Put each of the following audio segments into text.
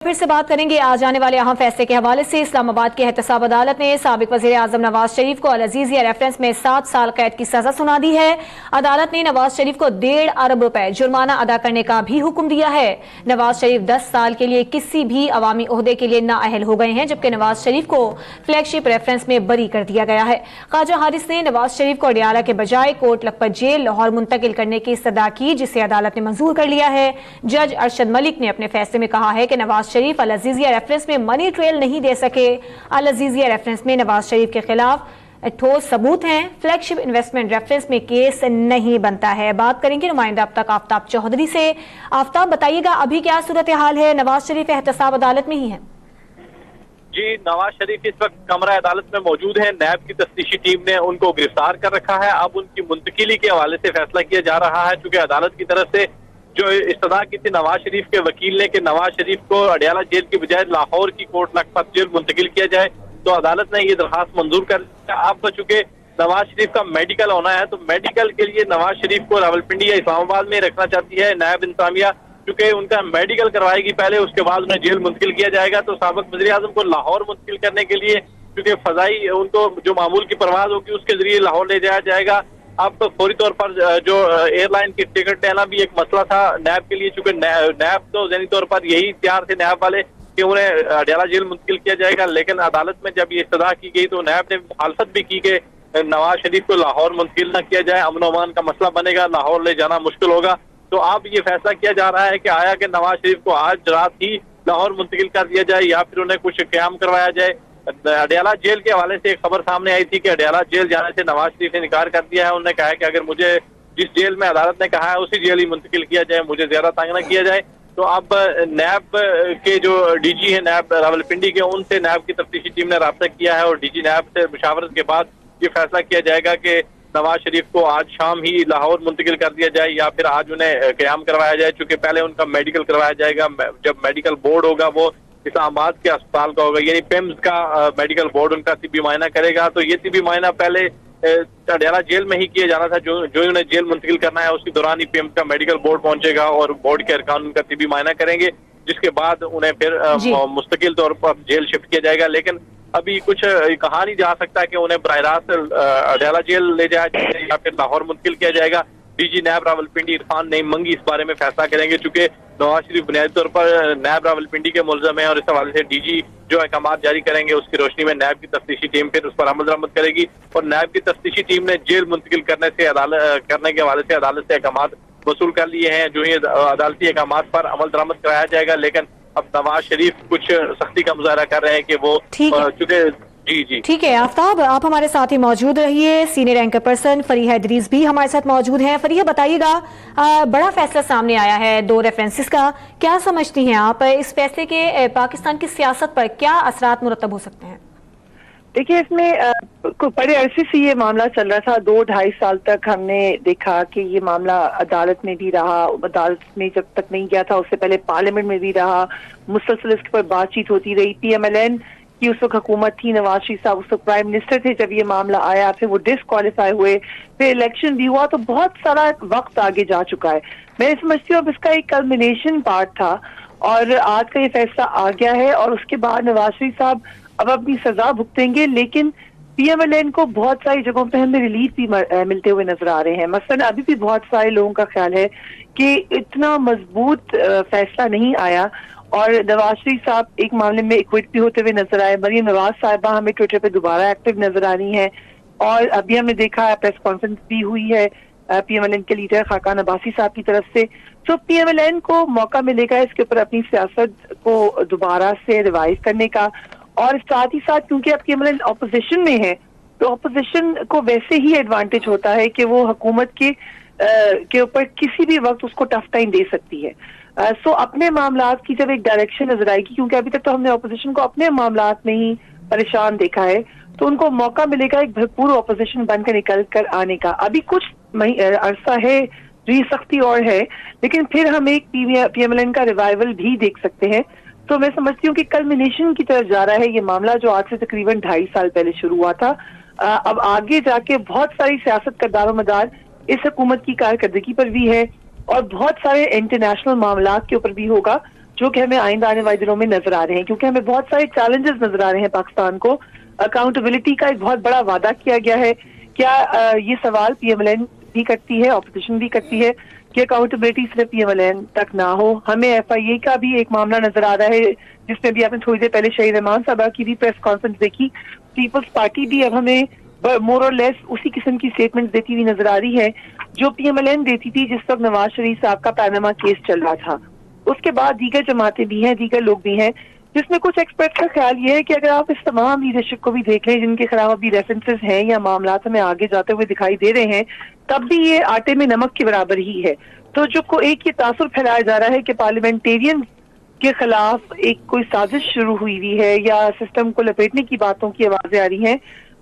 پھر سے بات کریں گے آج آنے والے اہم فیصلے کے حوالے سے۔ اسلام آباد کی احتساب عدالت نے سابق وزیر اعظم نواز شریف کو العزیزیہ ریفرنس میں 7 سال قید کی سزا سنا دی ہے۔ عدالت نے نواز شریف کو 1.5 ارب روپے جرمانہ ادا کرنے کا بھی حکم دیا ہے۔ نواز شریف 10 سال کے لیے کسی بھی عوامی عہدے کے لیے نااہل ہو گئے ہیں، جبکہ نواز شریف کو فلیگ شپ ریفرنس میں بری کر دیا گیا ہے۔ خواجہ حارث نے نواز شریف کو اڈیالہ کے بجائے کوٹ لکھپت جیل لاہور منتقل کرنے کی استدعا کی، جسے عدالت نے منظور کر لیا ہے۔ جج ارشد ملک نے اپنے فیصلے میں کہا ہے کہ نواز شریف العزیزیہ ریفرنس میں منی ٹریل نہیں دے سکے۔ العزیزیہ ریفرنس میں نواز شریف کے خلاف ٹھوس ثبوت ہیں۔ فلیگ شپ انویسٹمنٹ ریفرنس میں کیس نہیں بنتا ہے۔ بات کریں گے نمائندہ اب تک آفتاب چودھری سے۔ آفتاب بتائیے گا ابھی کیا صورتحال ہے؟ نواز شریف احتساب عدالت میں ہی ہے؟ جی، نواز شریف اس وقت کمرہ عدالت میں موجود ہیں۔ نیب کی تفتیشی ٹیم نے ان کو گرفتار کر رکھا ہے۔ اب ان کی منتقلی کے حوالے سے فیصلہ کیا جا رہا ہے، چونکہ عدالت کی طرف سے جو استدعا کی تھی نواز شریف کے وکیل نے کہ نواز شریف کو اڈیالہ جیل کی بجائے لاہور کی کوٹ لکھپت جیل منتقل کیا جائے، تو عدالت نے یہ درخواست منظور کر دیا۔ اب چونکہ نواز شریف کا میڈیکل ہونا ہے، تو میڈیکل کے لیے نواز شریف کو راولپنڈی یا اسلام آباد میں رکھنا چاہتی ہے نیب انتظامیہ، کیونکہ ان کا میڈیکل کروائے گی پہلے، اس کے بعد انہیں جیل منتقل کیا جائے گا۔ تو سابق وزیر اعظم کو لاہور منتقل کرنے کے لیے کیونکہ فضائی ان کو جو معمول کی پرواز ہوگی اس کے ذریعے لاہور لے جایا جائے گا۔ اب فوری طور پر جو ایئر لائن کی ٹکٹ لینا بھی ایک مسئلہ تھا نیب کے لیے، چونکہ نیب تو ذہنی طور پر یہی تیار تھے نیب والے کہ انہیں اڈیالہ جیل منتقل کیا جائے گا، لیکن عدالت میں جب یہ استدعا کی گئی تو نیب نے مخالفت بھی کی کہ نواز شریف کو لاہور منتقل نہ کیا جائے، امن و امان کا مسئلہ بنے گا، لاہور لے جانا مشکل ہوگا۔ تو اب یہ فیصلہ کیا جا رہا ہے کہ آیا کہ نواز شریف کو آج رات ہی لاہور منتقل کر دیا جائے یا پھر انہیں کچھ قیام کروایا جائے۔ اڈیالہ جیل کے حوالے سے ایک خبر سامنے آئی تھی کہ اڈیالہ جیل جانے سے نواز شریف نے انکار کر دیا ہے۔ انہوں نے کہا ہے کہ اگر مجھے جس جیل میں عدالت نے کہا ہے اسی جیل ہی منتقل کیا جائے، مجھے زیادہ تنگ نہ کیا جائے۔ تو اب نیب کے جو ڈی جی ہیں نیب راولپنڈی کے، ان سے نیب کی تفتیشی ٹیم نے رابطہ کیا ہے اور ڈی جی نیب سے مشاورت کے بعد یہ فیصلہ کیا جائے گا کہ نواز شریف کو آج شام ہی لاہور منتقل کر دیا جائے یا پھر آج انہیں قیام کروایا جائے، چونکہ پہلے ان کا میڈیکل کروایا جائے گا۔ جب میڈیکل بورڈ ہوگا وہ اسلام آباد کے اسپتال کا ہوگا، یعنی پیمز کا میڈیکل بورڈ ان کا طبی معائنہ کرے گا۔ تو یہ طبی معائنہ پہلے اڈیالہ جیل میں ہی کیا جانا تھا، جو انہیں جیل منتقل کرنا ہے اسی دوران ہی پیمز کا میڈیکل بورڈ پہنچے گا اور بورڈ کے ارکان ان کا طبی معائنہ کریں گے، جس کے بعد انہیں پھر مستقل طور پر جیل شفٹ کیا جائے گا۔ لیکن ابھی کچھ کہا نہیں جا سکتا کہ انہیں براہ راست اڈیالہ جیل لے جایا جائے یا پھر لاہور منتقل کیا جائے گا۔ D G NAB Rawalpindi Irfan Naeem Mangi اس بارے میں فیصلہ کریں گے، چونکہ نواز شریف بنیادی طور پر نیب راولپنڈی کے ملزم ہیں اور اس حوالے سے ڈی جی جو احکامات جاری کریں گے اس کی روشنی میں نیب کی تفتیشی ٹیم پھر اس پر عمل درآمد کرے گی۔ اور نیب کی تفتیشی ٹیم نے جیل منتقل کرنے کے حوالے سے عدالت سے احکامات وصول کر لیے ہیں، جو یہ عدالتی احکامات پر عمل درآمد کرایا جائے گا۔ لیکن اب نواز شریف کچھ سختی کا مظاہرہ کر رہے ہیں کہ وہ چونکہ جی ٹھیک ہے آفتاب، آپ ہمارے ساتھ ہی موجود رہیے۔ Senior anchor person Fareeha Idrees بھی ہمارے ساتھ موجود ہیں۔ فریحہ بتائیے گا، بڑا فیصلہ سامنے آیا ہے 2 ریفرنسز کا، کیا سمجھتی ہیں آپ اس فیصلے کے پاکستان کی سیاست پر کیا اثرات مرتب ہو سکتے ہیں؟ دیکھیے، اس میں بڑے عرصے سے یہ معاملہ چل رہا تھا، 2-2.5 سال تک ہم نے دیکھا کہ یہ معاملہ عدالت میں بھی رہا، عدالت میں جب تک نہیں گیا تھا اس سے پہلے پارلیمنٹ میں بھی رہا، مسلسل اس پر بات چیت ہوتی رہی۔ پی ایم ایل این کی اس وقت حکومت تھی، نواز شریف صاحب اس وقت پرائم منسٹر تھے جب یہ معاملہ آیا، پھر وہ ڈسکوالیفائی ہوئے، پھر الیکشن بھی ہوا، تو بہت سارا وقت آگے جا چکا ہے۔ میں سمجھتی ہوں اب اس کا ایک کلمنیشن پارٹ تھا اور آج کا یہ فیصلہ آ گیا ہے، اور اس کے بعد نواز شریف صاحب اب اپنی سزا بھگتیں گے، لیکن پی ایم ایل این کو بہت ساری جگہوں پہ ہمیں ریلیف بھی ملتے ہوئے نظر آ رہے ہیں۔ مثلا ابھی بھی بہت سارے لوگوں کا خیال ہے کہ اتنا مضبوط فیصلہ نہیں آیا، اور نواز شریف صاحب ایک معاملے میں ایکوٹ بھی ہوتے ہوئے نظر آئے۔ مریم نواز صاحبہ ہمیں ٹویٹر پہ دوبارہ ایکٹیو نظر آ رہی ہیں، اور ابھی ہم نے دیکھا ہے پریس کانفرنس بھی ہوئی ہے پی ایم ایل این کے لیڈر خاقان عباسی صاحب کی طرف سے۔ تو پی ایم ایل این کو موقع ملے گا اس کے اوپر اپنی سیاست کو دوبارہ سے ریوائز کرنے کا، اور ساتھ ہی ساتھ کیونکہ اب P M L N opposition میں ہے تو اپوزیشن کو ویسے ہی ایڈوانٹیج ہوتا ہے کہ وہ حکومت کے اوپر کسی بھی وقت اس کو ٹف ٹائم دے سکتی ہے۔ سو اپنے معاملات کی جب ایک ڈائریکشن نظر آئے گی، کیونکہ ابھی تک تو ہم نے اپوزیشن کو اپنے معاملات میں ہی پریشان دیکھا ہے، تو ان کو موقع ملے گا ایک بھرپور اپوزیشن بن کر نکل کر آنے کا۔ ابھی کچھ عرصہ ہے جو یہ سختی اور ہے، لیکن پھر ہم ایک پی ایم ایل این کا ریوائول بھی دیکھ سکتے ہیں۔ تو میں سمجھتی ہوں کہ کلمنیشن کی طرف جا رہا ہے یہ معاملہ جو آج سے تقریباً 2.5 سال پہلے شروع ہوا تھا۔ اب آگے جا کے بہت ساری سیاست کا دار و مدار اس حکومت کی کارکردگی پر بھی ہے، اور بہت سارے انٹرنیشنل معاملات کے اوپر بھی ہوگا جو کہ ہمیں آئندہ آنے والے دنوں میں نظر آ رہے ہیں, کیونکہ ہمیں بہت سارے چیلنجز نظر آ رہے ہیں پاکستان کو. اکاؤنٹیبلٹی کا ایک بہت بڑا وعدہ کیا گیا ہے. کیا یہ سوال پی ایم ایل این بھی کرتی ہے, اپوزیشن بھی کرتی ہے کہ اکاؤنٹیبلٹی صرف پی ایم ایل این تک نہ ہو. ہمیں ایف آئی اے کا بھی ایک معاملہ نظر آ رہا ہے, جس میں بھی آپ نے تھوڑی دیر پہلے شہید رحمان صاحبہ کی بھی پریس کانفرنس دیکھی. پیپلز پارٹی بھی اب ہمیں مور اور لیس اسی قسم کی اسٹیٹمنٹ دیتی ہوئی نظر آ رہی ہے جو پی ایم ایل این دیتی تھی جس وقت نواز شریف صاحب کا پاناما کیس چل رہا تھا. اس کے بعد دیگر جماعتیں بھی ہیں, دیگر لوگ بھی ہیں, جس میں کچھ ایکسپرٹ کا خیال یہ ہے کہ اگر آپ اس تمام لیڈرشپ کو بھی دیکھ لیں جن کے خلاف ابھی ریفرنسز ہیں یا معاملات ہمیں آگے جاتے ہوئے دکھائی دے رہے ہیں, تب بھی یہ آٹے میں نمک کے برابر ہی ہے. تو جو ایک یہ تاثر پھیلایا جا رہا ہے کہ پارلیمنٹیرین کے خلاف ایک کوئی سازش شروع ہوئی ہے یا سسٹم کو لپیٹنے کی باتوں کی آوازیں آ رہی ہیں,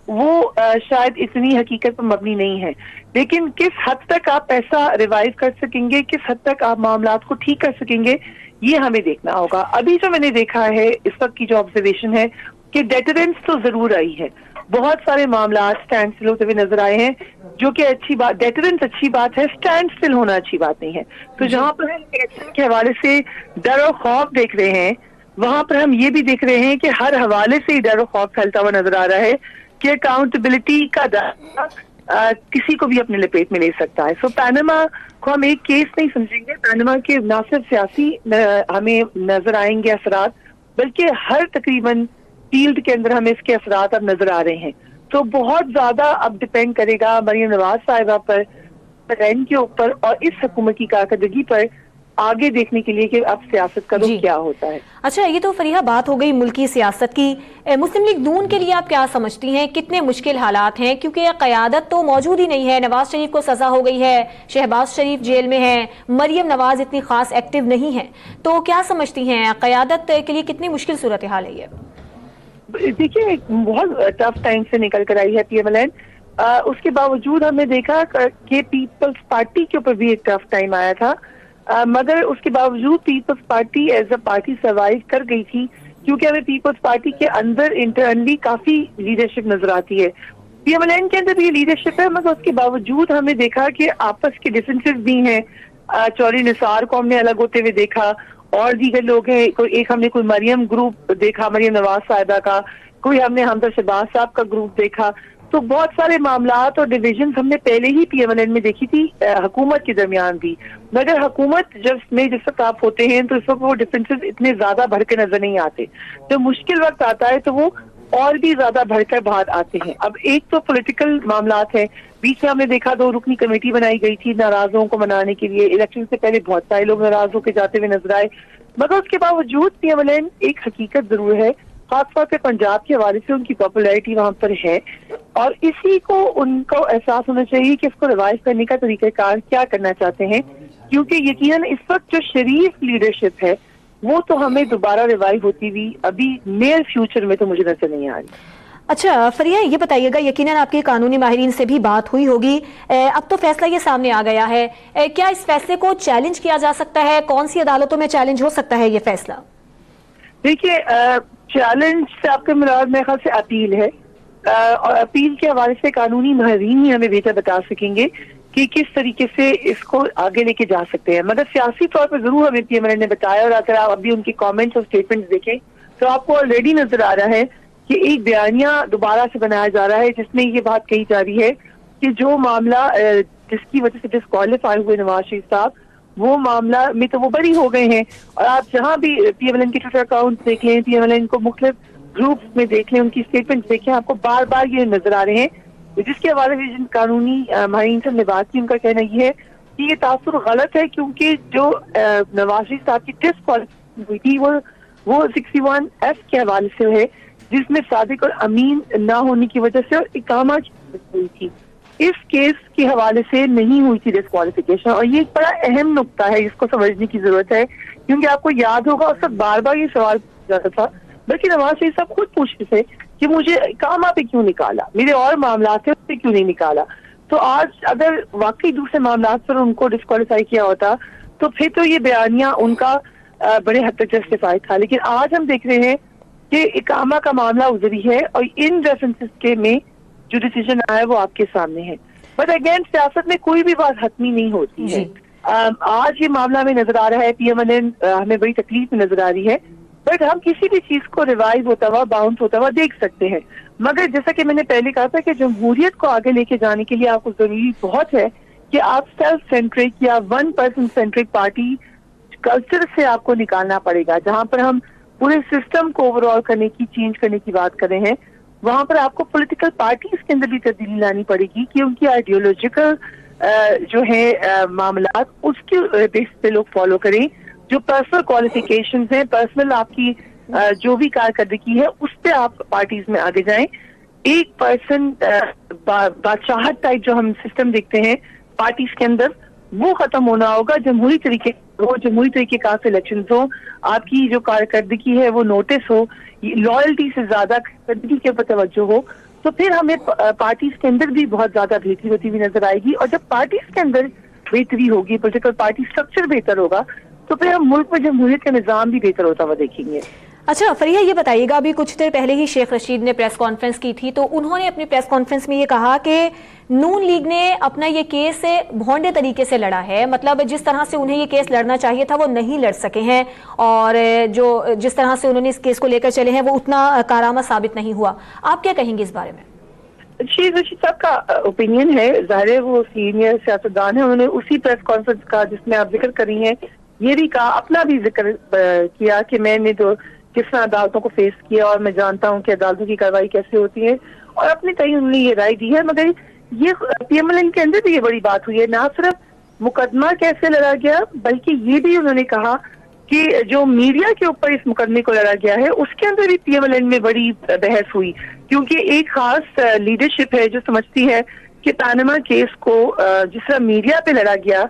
وہ شاید اتنی حقیقت پر مبنی نہیں ہے. لیکن کس حد تک آپ ایسا ریوائیو کر سکیں گے, کس حد تک آپ معاملات کو ٹھیک کر سکیں گے, یہ ہمیں دیکھنا ہوگا. ابھی جو میں نے دیکھا ہے اس وقت کی جو آبزرویشن ہے کہ ڈیٹرنس تو ضرور آئی ہے. بہت سارے معاملات اسٹینڈ اسٹل ہوتے ہوئے نظر آئے ہیں, جو کہ اچھی بات, ڈیٹرنس اچھی بات ہے, اسٹینڈ اسٹل ہونا اچھی بات نہیں ہے. تو جہاں پر ہم الیکشن کے حوالے سے ڈر و خوف دیکھ رہے ہیں, وہاں پر ہم یہ بھی دیکھ رہے ہیں کہ ہر حوالے سے ڈر و خوف پھیلتا ہوا نظر آ رہا ہے کہ اکاؤنٹیبلٹی کا دعویٰ کسی کو بھی اپنے لپیٹ میں لے سکتا ہے. سو پاناما کو ہم ایک کیس نہیں سمجھیں گے. پاناما کے نہ صرف سیاسی ہمیں نظر آئیں گے اثرات, بلکہ ہر تقریباً فیلڈ کے اندر ہمیں اس کے اثرات اب نظر آ رہے ہیں. تو بہت زیادہ اب ڈپینڈ کرے گا مریم نواز صاحبہ پر, بحرین کے اوپر اور اس حکومت کی کارکردگی پر آگے دیکھنے کے لیے کہ اب سیاست کا رخ کیا ہوتا ہے. اچھا, یہ تو فریحہ بات ہو گئی ملکی سیاست کی. مسلم لیگ نون کے لیے آپ کیا سمجھتی ہیں, کتنے مشکل حالات ہیں, کیونکہ قیادت تو موجود ہی نہیں ہے. نواز شریف کو سزا ہو گئی ہے, شہباز شریف جیل میں ہیں, مریم نواز اتنی خاص ایکٹیو نہیں ہے, تو کیا سمجھتی ہیں قیادت کے لیے کتنی مشکل صورتحال ہے یہ؟ دیکھیے بہت ٹف ٹائم سے نکل کر آئی ہے پی ایم ایل این. اس کے باوجود ہم نے دیکھا کہ پیپلز پارٹی کے اوپر بھی ایک ٹف ٹائم آیا تھا, مگر اس کے باوجود Peoples Party as a party survive کر گئی تھی, کیونکہ ہمیں پیپلز پارٹی کے اندر انٹرنلی کافی لیڈرشپ نظر آتی ہے. پی ایم ایل این کے اندر بھی لیڈرشپ ہے, مگر اس کے باوجود ہم نے دیکھا کہ آپس کے ڈفرینسز بھی ہیں. چوری نثار کو ہم نے الگ ہوتے ہوئے دیکھا, اور دیگر لوگ ہیں, ایک ہم نے کوئی مریم گروپ دیکھا مریم نواز صاحبہ کا, کوئی ہم نے حمزہ شہباز صاحب کا گروپ دیکھا. تو بہت سارے معاملات اور ڈویژنز ہم نے پہلے ہی پی ایم ایل این میں دیکھی تھی حکومت کے درمیان بھی, مگر حکومت جس وقت آپ ہوتے ہیں تو اس وقت وہ ڈفرینسز اتنے زیادہ بڑھ کے نظر نہیں آتے. جب مشکل وقت آتا ہے تو وہ اور بھی زیادہ بڑھ کر باہر آتے ہیں. اب ایک تو پولیٹیکل معاملات ہیں, بیچ میں ہم نے دیکھا 2 رکنی کمیٹی بنائی گئی تھی ناراضوں کو منانے کے لیے. الیکشن سے پہلے بہت سارے لوگ ناراض ہو کے جاتے ہوئے نظر آئے, مگر اس کے باوجود پی ایم ایل این ایک حقیقت ضرور ہے, خاص طور پہ پنجاب کے حوالے سے ان کی پاپولیرٹی وہاں پر ہے, اور اسی کو ان کو احساس ہونا چاہیے کہ اس کو ریوائو کرنے کا طریقہ کار کیا کرنا چاہتے ہیں, کیونکہ یقیناً اس وقت جو شریف لیڈرشپ ہے وہ تو ہمیں دوبارہ ریوائو ہوتی ہوئی ابھی نیئر فیوچر میں تو مجھے نظر نہیں آ رہی. اچھا فریحہ, یہ بتائیے گا, یقیناً آپ کے قانونی ماہرین سے بھی بات ہوئی ہوگی, اب تو فیصلہ یہ سامنے آ گیا ہے, کیا اس فیصلے کو چیلنج کیا جا سکتا ہے, کون سی عدالتوں میں چیلنج ہو سکتا ہے یہ فیصلہ؟ دیکھیے چیلنج سے آپ کے مراد میرے خیال سے اپیل ہے, اور اپیل کے حوالے سے قانونی ماہرین ہی ہمیں بہتر بتا سکیں گے کہ کس طریقے سے اس کو آگے لے کے جا سکتے ہیں. مگر سیاسی طور پر ضرور ہمیں پی ایم ایل این نے بتایا, اور اگر آپ ابھی ان کی کامنٹس اور اسٹیٹمنٹس دیکھیں تو آپ کو آلریڈی نظر آ رہا ہے کہ ایک بیانیہ دوبارہ سے بنایا جا رہا ہے جس میں یہ بات کہی جا رہی ہے کہ جو معاملہ جس کی وجہ سے ڈسکوالیفائی ہوئے نواز شریف صاحب, وہ معاملہ میں تو وہ بری ہو گئے ہیں. اور آپ جہاں بھی پی ایم ایل این کے ٹویٹر اکاؤنٹ دیکھ لیں, پی ایم ایل این کو مختلف گروپس میں دیکھ لیں, ان کی اسٹیٹمنٹ دیکھیں, آپ کو بار بار یہ نظر آ رہے ہیں, جس کے حوالے سے جن قانونی ماہرین سے ہم نے بات کی ان کا کہنا یہ ہے کہ یہ تاثر غلط ہے, کیونکہ جو نواز شریف صاحب کی ڈسکوالیفائی ہوئی تھی وہ 61F کے حوالے سے ہے, جس میں صادق اور امین نہ ہونے کی وجہ سے اور اقامہ کی ہوئی تھی. اس کیس کے حوالے سے نہیں ہوئی تھی ڈسکوالیفیکیشن, اور یہ ایک بڑا اہم نقطہ ہے, اس کو سمجھنے کی ضرورت ہے, کیونکہ آپ کو یاد ہوگا اس وقت بار بار یہ سوال پوچھا جاتا تھا, بلکہ نواز شریف صاحب خود پوچھتے تھے کہ مجھے اقامہ پہ کیوں نکالا, میرے اور معاملات تھے اس پہ کیوں نہیں نکالا. تو آج اگر واقعی دوسرے معاملات پر ان کو ڈسکوالیفائی کیا ہوتا تو پھر تو یہ بیانیہ ان کا بڑے حد تک جسٹیفائی تھا. لیکن آج ہم دیکھ رہے ہیں کہ اقامہ کا معاملہ ازری ہے, اور ان ریفرنسز کے میں جو ڈیسیجن آیا ہے وہ آپ کے سامنے ہے. بٹ اگین سیاست میں کوئی بھی بات حتمی نہیں ہوتی ہے. آج یہ معاملہ ہمیں نظر آ رہا ہے PMLN ہمیں بڑی تکلیف میں نظر آ رہی ہے، بٹ ہم کسی بھی چیز کو ریوائو ہوتا ہوا باؤنس ہوتا ہوا دیکھ سکتے ہیں، مگر جیسا کہ میں نے پہلے کہا تھا کہ جمہوریت کو آگے لے کے جانے کے لیے آپ کو ضروری بہت ہے کہ آپ سیلف سینٹرک یا one person centric party culture سے آپ کو نکالنا پڑے گا، جہاں پر ہم پورے سسٹم کو اوور آل کرنے کی چینج کرنے کی بات کر رہے ہیں، وہاں پر آپ کو پولیٹیکل پارٹیز کے اندر بھی تبدیلی لانی پڑے گی کہ ان کی آئیڈیولوجیکل جو ہے معاملات اس کے بیس پہ لوگ فالو کریں، جو پرسنل کوالیفیکیشنز ہیں، پرسنل آپ کی جو بھی کارکردگی ہے اس پہ آپ پارٹیز میں آگے جائیں۔ ایک پرسن بادشاہت ٹائپ جو ہم سسٹم دیکھتے ہیں پارٹیز کے اندر، وہ ختم ہونا ہوگا، جمہوری طریقے کا الیکشنز ہو، آپ کی جو کارکردگی ہے وہ نوٹس ہو، لائلٹی سے زیادہ کارکردگی کے اوپر توجہ ہو، تو پھر ہمیں پارٹیز کے اندر بھی بہت زیادہ بہتری ہوتی ہوئی نظر آئے گی، اور جب پارٹیز کے اندر بہتری ہوگی، پولیٹیکل پارٹی سٹرکچر بہتر ہوگا، تو پھر ہم ملک میں جمہوریت کا نظام بھی بہتر ہوتا ہوا دیکھیں گے۔ اچھا فریحہ، یہ بتائیے گا، ابھی کچھ دیر پہلے ہی شیخ رشید نے پریس کانفرنس کی تھی، تو انہوں نے اپنی پریس کانفرنس میں یہ کہا کہ نون لیگ نے اپنا یہ کیس بھونڈے طریقے سے لڑا ہے، مطلب جس طرح سے انہیں یہ کیس لڑنا چاہیے تھا وہ نہیں لڑ سکے ہیں، اور جس طرح سے انہوں نے اس کیس کو لے کر چلے ہیں وہ اتنا کارآمد ثابت نہیں ہوا۔ آپ کیا کہیں گے اس بارے میں؟ شیخ رشید صاحب کا اوپینین ہے، ظاہر ہے وہ سینئر سیاستدان ہیں، انہوں نے اسی پریس کانفرنس کا جس میں آپ ذکر کر رہی ہیں یہ بھی کہا، اپنا بھی ذکر کیا کہ میں نے تو کس طرح عدالتوں کو فیس کیا اور میں جانتا ہوں کہ عدالتوں کی کارروائی کیسے ہوتی ہے، اور اپنے کہیں انہوں نے یہ رائے دی ہے۔ مگر یہ PMLN کے اندر بھی یہ بڑی بات ہوئی ہے، نہ صرف مقدمہ کیسے لڑا گیا بلکہ یہ بھی انہوں نے کہا کہ جو میڈیا کے اوپر اس مقدمے کو لڑا گیا ہے اس کے اندر بھی PMLN میں بڑی بحث ہوئی، کیونکہ ایک خاص لیڈرشپ ہے جو سمجھتی ہے کہ پاناما کیس کو جس طرح میڈیا پہ لڑا گیا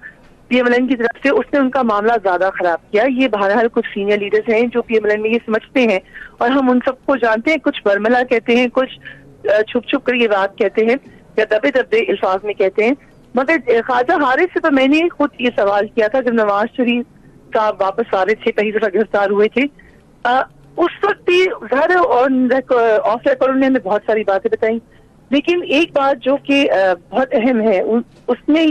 PMLN کی طرف سے، اس نے ان کا معاملہ زیادہ خراب کیا۔ یہ بہرحال کچھ سینئر لیڈرز ہیں جو PMLN میں یہ سمجھتے ہیں، اور ہم ان سب کو جانتے ہیں، کچھ برملا کہتے ہیں، کچھ چھپ چھپ کر یہ بات کہتے ہیں یا دبے دبے الفاظ میں کہتے ہیں۔ مگر خواجہ حارث سے تو میں نے خود یہ سوال کیا تھا جب نواز شریف صاحب واپس آ رہے تھے، پہلی دفعہ گرفتار ہوئے تھے، اس وقت بھی ظاہر آف ریکارڈ نے ہمیں بہت ساری باتیں بتائیں، لیکن ایک بات جو کہ بہت اہم ہے، اس میں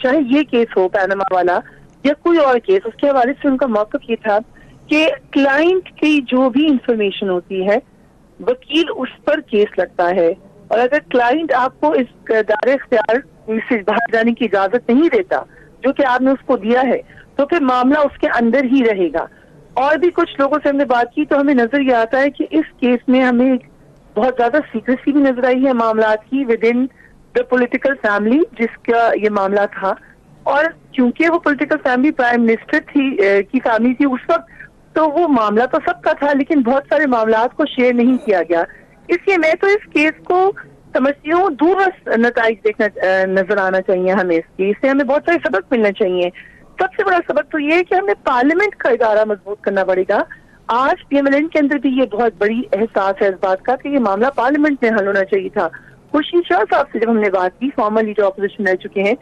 چاہے یہ کیس ہو پاناما والا یا کوئی اور کیس، اس کے حوالے سے ان کا موقف یہ تھا کہ کلائنٹ کی جو بھی انفارمیشن ہوتی ہے وکیل اس پر کیس لگتا ہے، اور اگر کلائنٹ آپ کو اس دار اختیار سے باہر جانے کی اجازت نہیں دیتا جو کہ آپ نے اس کو دیا ہے، تو پھر معاملہ اس کے اندر ہی رہے گا۔ اور بھی کچھ لوگوں سے ہم نے بات کی تو ہمیں نظر یہ آتا ہے کہ اس کیس میں ہمیں بہت زیادہ سیکریسی بھی نظر آئی ہے معاملات کی with in the political family جس کا یہ معاملہ تھا، اور کیونکہ وہ پولیٹیکل فیملی پرائم منسٹر کی فیملی تھی اس وقت، تو وہ معاملہ تو سب کا تھا لیکن بہت سارے معاملات کو شیئر نہیں کیا گیا۔ اس لیے میں تو اس کیس کو سمجھتی ہوں دورس نتائج دیکھنا نظر آنا چاہیے ہمیں، اس کیس سے ہمیں بہت سارے سبق ملنا چاہیے۔ سب سے بڑا سبق تو یہ ہے کہ ہمیں پارلیمنٹ کا ادارہ مضبوط کرنا پڑے گا۔ آج PMLN کے اندر بھی یہ بہت بڑی احساس ہے اس بات کا کہ یہ معاملہ پارلیمنٹ میں حل ہونا چاہیے تھا۔ خورشید شاہ صاحب سے جب ہم نے بات کی، فارمر لیڈر اپوزیشن رہ چکے ہیں،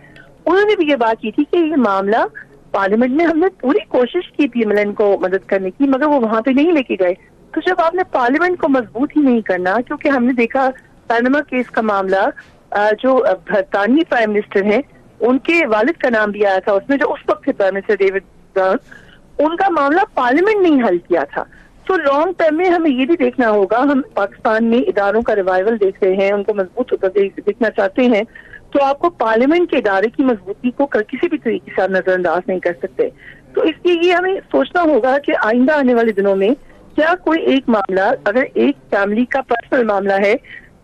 انہوں نے بھی یہ بات کی تھی کہ یہ معاملہ پارلیمنٹ میں ہم نے پوری کوشش کی PMLN کو مدد کرنے کی، مگر وہ وہاں پہ نہیں لے کے گئے۔ تو جب آپ نے پارلیمنٹ کو مضبوط ہی نہیں کرنا، کیونکہ ہم نے دیکھا پاناما کیس کا معاملہ جو برطانوی پرائم منسٹر ہیں ان کے والد کا نام بھی آیا تھا اس میں، جو اس وقت تھے پرائم منسٹر ڈیوڈ براؤن، ان کا معاملہ پارلیمنٹ نے حل کیا تھا۔ تو لانگ ٹرم میں ہمیں یہ بھی دیکھنا ہوگا، ہم پاکستان میں اداروں کا ریوائول دیکھ رہے ہیں، ان کو مضبوط ہوتا دیکھنا چاہتے ہیں، تو آپ کو پارلیمنٹ کے ادارے کی مضبوطی کو کسی بھی طریقے سے آپ نظر انداز نہیں کر سکتے۔ تو اس لیے یہ ہمیں سوچنا ہوگا کہ آئندہ آنے والے دنوں میں کیا کوئی ایک معاملہ، اگر ایک فیملی کا پرسنل معاملہ ہے،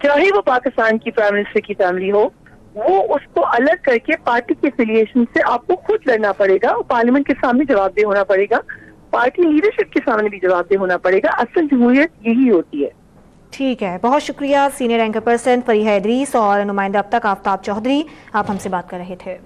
چاہے وہ پاکستان کی پرائم منسٹر کی فیملی ہو، وہ اس کو الگ کر کے پارٹی کے ایفیلیشن سے آپ کو خود لڑنا پڑے گا، اور پارلیمنٹ کے سامنے جواب دہ ہونا پڑے گا، پارٹی لیڈرشپ کے سامنے بھی جواب دہ ہونا پڑے گا۔ اصل جمہوریت یہی ہوتی ہے۔ ٹھیک ہے، بہت شکریہ senior anchor person Fareeha Idrees اور نمائندہ اب تک آفتاب چودھری، آپ ہم سے بات کر رہے تھے۔